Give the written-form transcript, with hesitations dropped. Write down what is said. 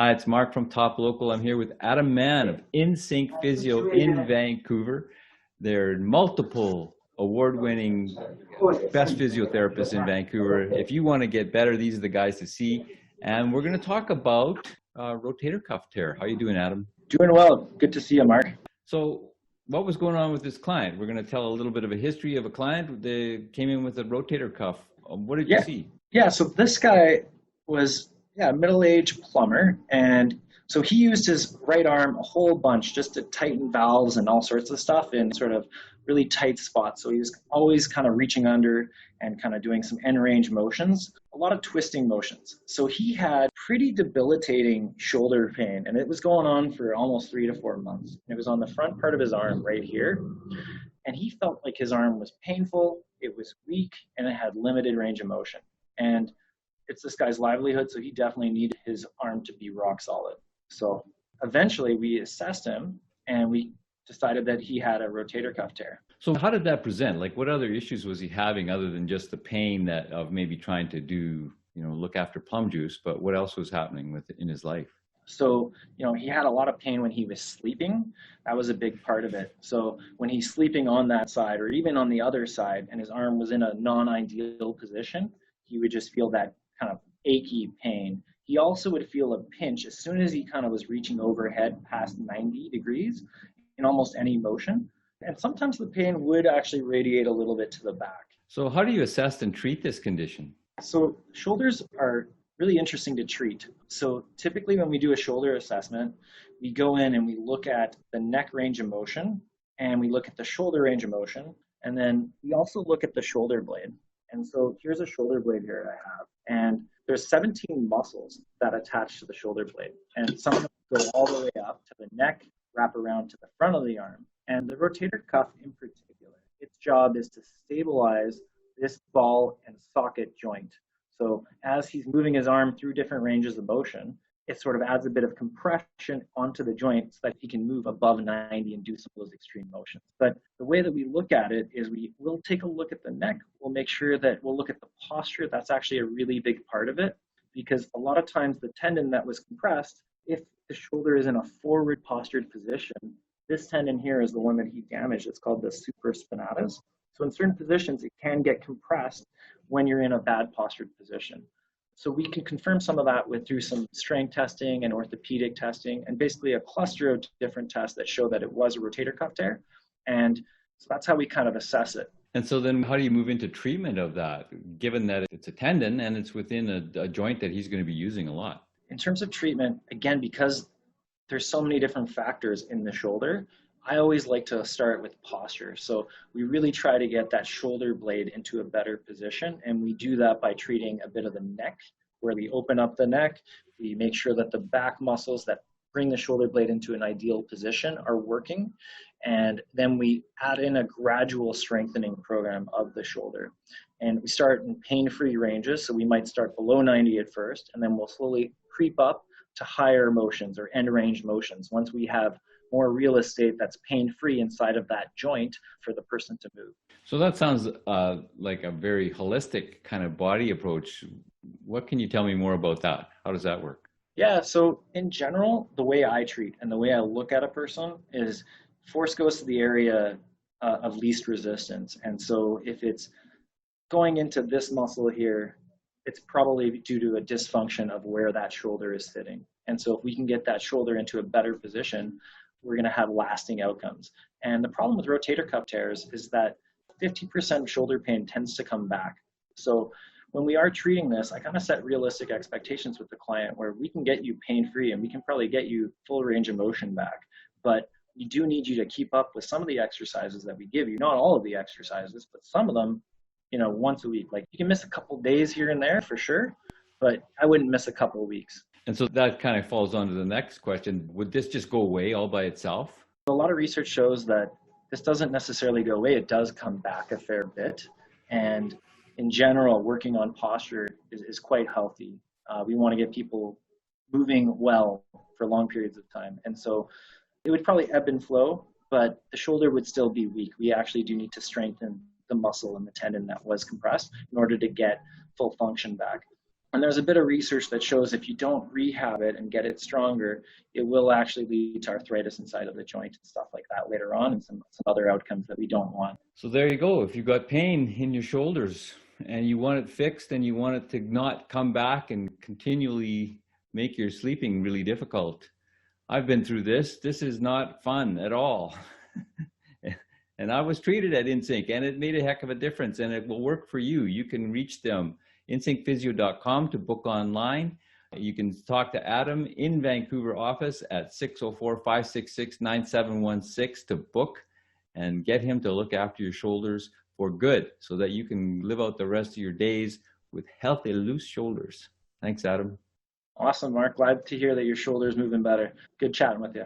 Hi, it's Mark from Top Local. I'm here with Adam Mann of Insync Physio in Vancouver. They're multiple award-winning best physiotherapists in Vancouver. If you want to get better, these are the guys to see. And we're going to talk about rotator cuff tear. How are you doing, Adam? Doing well. Good to see you, Mark. So what was going on with this client? We're going to tell a little bit of a history of a client. They came in with a rotator cuff. What did you see? Yeah, so this guy was a middle-aged plumber, and so he used his right arm a whole bunch just to tighten valves and all sorts of stuff in sort of really tight spots. So he was always kind of reaching under and kind of doing some end range motions, a lot of twisting motions. So he had pretty debilitating shoulder pain, and it was going on for almost 3 to 4 months. It was on the front part of his arm right here, and he felt like his arm was painful, it was weak, and it had limited range of motion. And it's this guy's livelihood, so he definitely needed his arm to be rock solid. So eventually we assessed him and we decided that he had a rotator cuff tear. So how did that present? Like, what other issues was he having other than just the pain that of maybe trying to do, look after plum juice, but what else was happening with it in his life? So, he had a lot of pain when he was sleeping. That was a big part of it. So when he's sleeping on that side or even on the other side and his arm was in a non-ideal position, he would just feel that kind of achy pain. He also would feel a pinch as soon as he kind of was reaching overhead past 90 degrees in almost any motion. And sometimes the pain would actually radiate a little bit to the back. So how do you assess and treat this condition? So shoulders are really interesting to treat. So typically when we do a shoulder assessment, we go in and we look at the neck range of motion and we look at the shoulder range of motion. And then we also look at the shoulder blade. And so here's a shoulder blade here I have. And there's 17 muscles that attach to the shoulder blade. And some of them go all the way up to the neck, wrap around to the front of the arm. And the rotator cuff in particular, its job is to stabilize this ball and socket joint. So as he's moving his arm through different ranges of motion, it sort of adds a bit of compression onto the joint so that he can move above 90 and do some of those extreme motions. But the way that we look at it is we'll take a look at the neck. We'll make sure that we'll look at the posture. That's actually a really big part of it, because a lot of times the tendon that was compressed, if the shoulder is in a forward postured position, this tendon here is the one that he damaged. It's called the supraspinatus. So in certain positions, it can get compressed when you're in a bad postured position. So we can confirm some of that through some strength testing and orthopedic testing, and basically a cluster of different tests that show that it was a rotator cuff tear. And so that's how we kind of assess it. And so then how do you move into treatment of that, given that it's a tendon and it's within a joint that he's going to be using a lot? In terms of treatment, again, because there's so many different factors in the shoulder, I always like to start with posture. So we really try to get that shoulder blade into a better position, and we do that by treating a bit of the neck, where we open up the neck, we make sure that the back muscles that bring the shoulder blade into an ideal position are working, and then we add in a gradual strengthening program of the shoulder. And we start in pain-free ranges, so we might start below 90 at first, and then we'll slowly creep up to higher motions or end range motions once we have more real estate that's pain-free inside of that joint for the person to move. So that sounds like a very holistic kind of body approach. What can you tell me more about that? How does that work? Yeah, so in general, the way I treat and the way I look at a person is force goes to the area of least resistance. And so if it's going into this muscle here, it's probably due to a dysfunction of where that shoulder is sitting. And so if we can get that shoulder into a better position, we're going to have lasting outcomes. And the problem with rotator cuff tears is that 50% of shoulder pain tends to come back. So when we are treating this, I kind of set realistic expectations with the client where we can get you pain-free and we can probably get you full range of motion back. But we do need you to keep up with some of the exercises that we give you. Not all of the exercises, but some of them, once a week. Like you can miss a couple days here and there for sure, but I wouldn't miss a couple of weeks. And so that kind of falls on to the next question. Would this just go away all by itself? A lot of research shows that this doesn't necessarily go away. It does come back a fair bit. And in general, working on posture is quite healthy. We want to get people moving well for long periods of time. And so it would probably ebb and flow, but the shoulder would still be weak. We actually do need to strengthen the muscle and the tendon that was compressed in order to get full function back. And there's a bit of research that shows if you don't rehab it and get it stronger, it will actually lead to arthritis inside of the joint and stuff like that later on, and some other outcomes that we don't want. So there you go. If you've got pain in your shoulders and you want it fixed and you want it to not come back and continually make your sleeping really difficult. I've been through this. This is not fun at all. And I was treated at Insync, and it made a heck of a difference, and it will work for you. You can reach them, insyncphysio.com, to book online. You can talk to Adam in Vancouver office at 604-566-9716 to book and get him to look after your shoulders for good so that you can live out the rest of your days with healthy, loose shoulders. Thanks, Adam. Awesome, Mark. Glad to hear that your shoulder's moving better. Good chatting with you.